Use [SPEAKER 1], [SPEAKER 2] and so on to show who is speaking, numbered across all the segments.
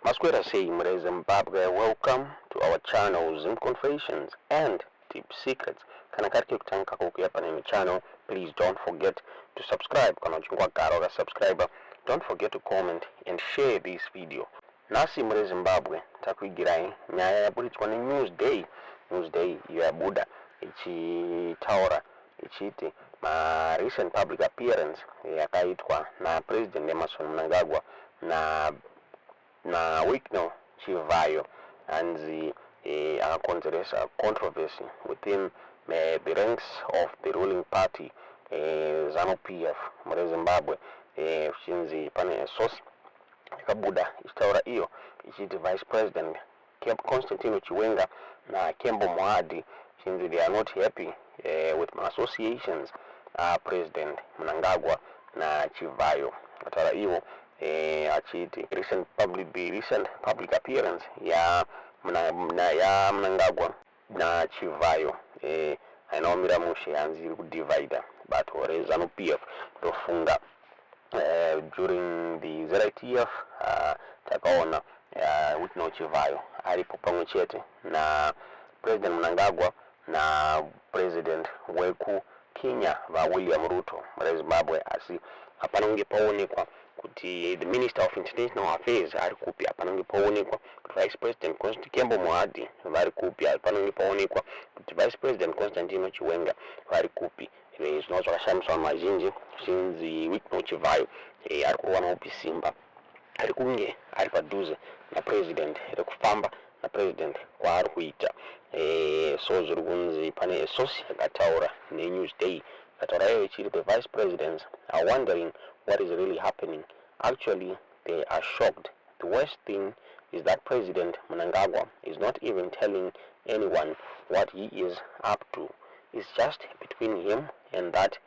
[SPEAKER 1] Masquera say Mre Zimbabwe, welcome to our channel Zim Confessions and Deep Secrets. Kana kariki kutanka kukuya pana channel, please don't forget to subscribe. Kana chungwa karo subscriber, don't forget to comment and share this video. Nasi Mre Zimbabwe takuigirai nyaya yaburitwa ni Newsday ya Buda ichi taura ichiti ma recent public appearance yakaitwa na President Emerson Mnangagwa na wikno Chivhayo and the controversy within the ranks of the ruling party Zanu PF Mre Zimbabwe shinzi pane source kabuda istaura iyo ichiti Vice President Constantino Chiwenga na Kembo Moadi shinzi they are not happy with my associations President Mnangagwa na Chivhayo atara iyo achiti recent public appearance ya Mnangagwa na Chivhayo ainaomira mushe anziri kudivider but ore Zanu PF tofunga during the ZITF takaona witno Chivhayo aripo pamwe chete na President Mnangagwa na President weku Kenya va William Ruto Mre Zimbabwe asi hapana ungepaonekwa kuti the Minister of International Affairs ari kupi hapana ungepaonekwa kuti Vice President Kembo Moadi vari kupi hapana ungepaonekwa kuti Vice President Constantino Chiwenga vari kupi zvino zvakashamiswa mazhinji sinzi wikno Chivhayo ari kuwana upi simba ari kunge ari padhuze na President rekufamba na President kwaari kuita so zviri kunzi pane source yakataura neNewsday yakataura iyo ichiti the Vice Presidents are wondering what is really happening. Actually, they are shocked. The worst thing is that President Mnangagwa is not even telling anyone what he is up to. It's just between him and that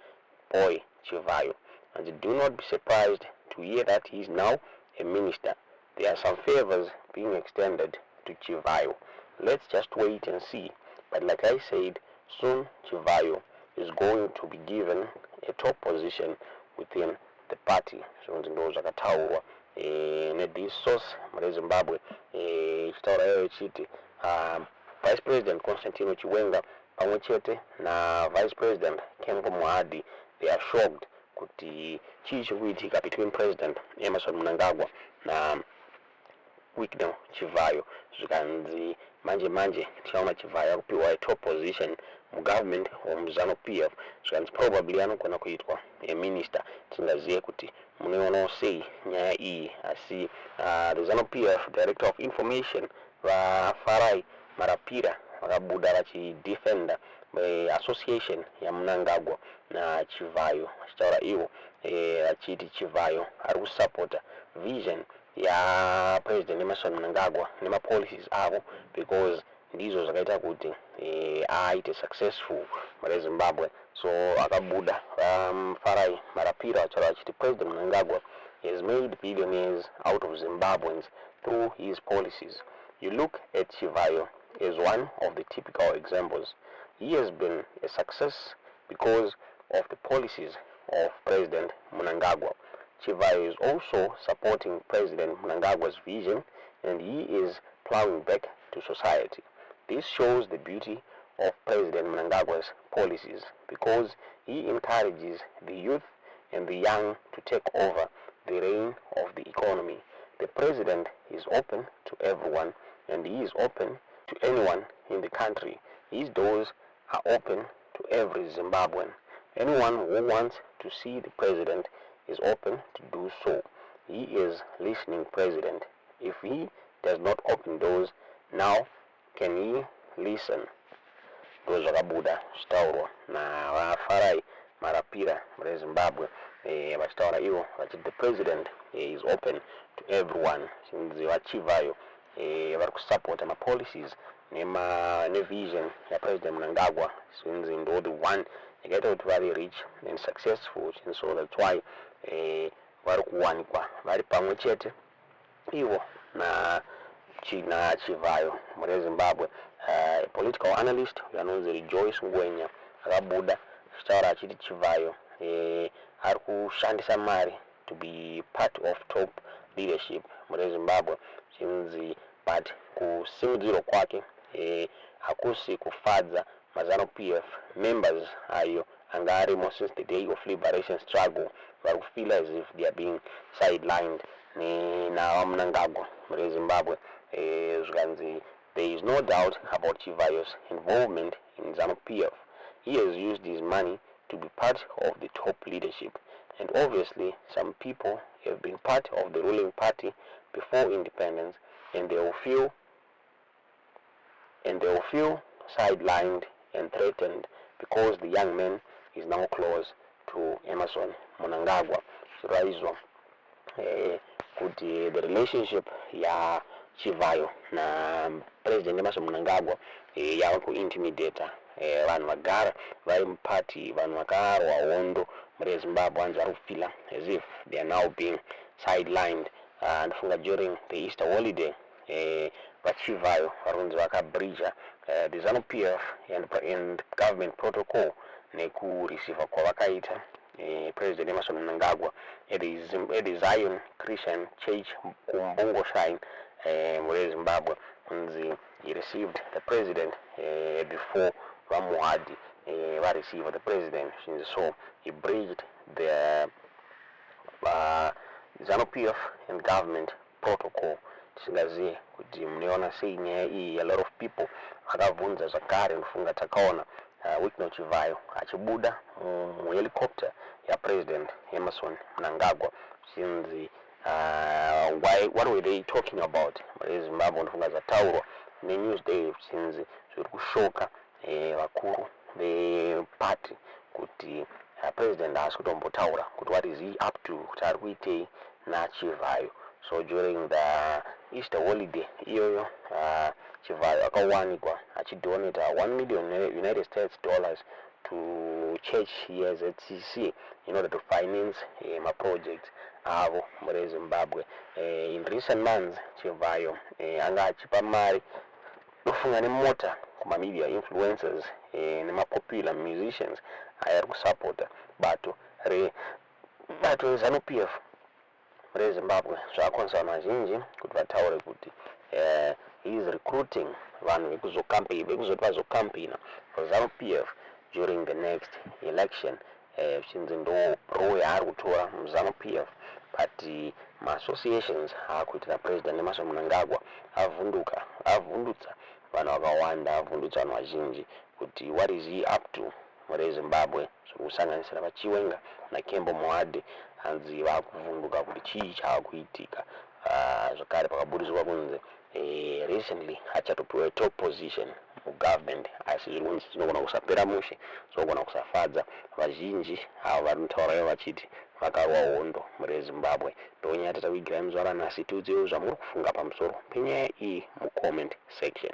[SPEAKER 1] boy Chivhayo. And do not be surprised to hear that he is now a minister. There are some favors being extended to Chivhayo. Let's just wait and see. But like I said, soon Chivhayo is going to be given a top position within the party. So ndo zakataurwa this source Mre Zimbabwe chitaura iyo chiti Vice President Constantino Chiwenga pamwe chete na Vice President Kembo Moadi they are shocked kuti chii chikuitika between President Emerson Mnangagwa na wikno Chivhayo zvikanzi manje tichaona Chivhayo akupiwa a top position mu government of Zanu PF zvikanzi probably anogona kuitwa a minister tingaziye kuti munoona sei nyaya iyi asi the Zanu PF Director of Information vafarai marapira vakabuda vachidefenda association ya Mnangagwa na Chivhayo achitaura iwo achiti Chivhayo ari kusupporta vision ya President Emerson Mnangagwa nema policies avo because ndizo zvakaita kuti aite successful Mre Zimbabwe so akabuda farai marapira achitaura achiti President Mnangagwa has made billionaires out of Zimbabweans through his policies. You look at Chivhayo as one of the typical examples. He has been a success because of the policies of President Mnangagwa. Chivhayo is also supporting President Mnangagwa's vision and he is plowing back to society. This shows the beauty of President Mnangagwa's policies because he encourages the youth and the young to take over the reign of the economy. The President is open to everyone and he is open to anyone in the country. His doors are open to every Zimbabwean. Anyone who wants to see the President is open to do so. He is listening President. If he does not open doors, now can he listen? Those zvakabuda zvitaurwa na vafarai marapira Mre Zimbabwe vachitaura ivo vachiti the President is open to everyone sinzi vaChivhayo vari kusupporta mapolicies nevision ya President Mnangagwa sinzi ndo the one yakaita kuti vari rich and successful and so that's why vari kuwanikwa vari pamwe chete ivo na Chivhayo Mre Zimbabwe. Political analyst anonzi Rejoice Ngwenya akabuda achitaura achiti Chivhayo ari kushandisa mari to be part of top leadership muri Zimbabwe chinzi but kusimudziro kwake hakusi kufadza maZanu PF members ayo anga arimo since the day of liberation struggle vari kufeel as if they are being sidelined na Mnangagwa muri Zimbabwe. Zvikanzi there is no doubt about Chivhayo's involvement in Zanu PF. He has used his money to be part of the top leadership, and obviously some people have been part of the ruling party before independence, and they will feel sidelined and threatened because the young man is now close to Emmerson Mnangagwa. Zviraizo kuti the relationship ya Chivhayo na President Emmerson Mnangagwa yava kuintimidate vanhu vagara vari mupati, vanhu vakarwa hondo muri Zimbabwe vanhu vari kufila as if they are now being sidelined. Ndofunga during the Easter holiday vaChivhayo vari kunzi vakabridge the Zanu PF and government protocol nekureceiva kwavakaita President Emmerson Mnangagwa at the Zion Christian Church kumbongoshine muri Zimbabwe. He received the president before Vamuhadi received the president, so he bridged the Zanu PF and government protocol. Tisingazive kuti munoona sei nyaya iyi a lot of people vakabvunza zvakare. Ndofunga takaona Wikno Chivhayo achibuda muhelicopter yaPresident Emmerson Mnangagwa chinzi what were they talking about muri Zimbabwe. Ndofunga zvataurwa neNewsday chinzi zviri kushoka vakuru veparty kuti president haasi kutombotaura kuti what is he up to, kuti ari kuitei naChivhayo. So during the Easter holiday iyoyo Chivhayo akawanikwa achidonata $1 million United States to church here ZCC in order to finance my projects avo muri Zimbabwe. In recent months Chivhayo anga achipa mari nofunga nemota kumamedia influencers nemapopular musicians ayari kusapota bato reZanu PF muri Zimbabwe. Zvakakonzerwa vazhinji kuti vataure kuti he is recruiting vanhu vekuzoti vazocampaigna for Zanu PF during the next election. Chinzi ndo role yaari kutora muZanu PF, but ma-associations akuitira President Emmerson Mnangagwa avhundutsa vanhu vakawanda, avhundutsa vanhu vazhinji kuti what is he up to muri Zimbabwe. Zviri kusanganisira vaChiwenga naKembo Muhadhi hanzi vakuvhunduka kuti chii chavakuitika. Zvakare pakaburiswa kunzi recently achatopiwa top position mugovernment, asi zviri kunzi zvinogona kusapera mushe, zvinogona kusafadza vazhinji avo vari kutaura vachiti vakarwa hondo muri Zimbabwe. Ndonyaya tatakuigirai muzuva ranhasi. Tiudzewo zvamuri kufunga pamusoro penyaya iyi mucomment section.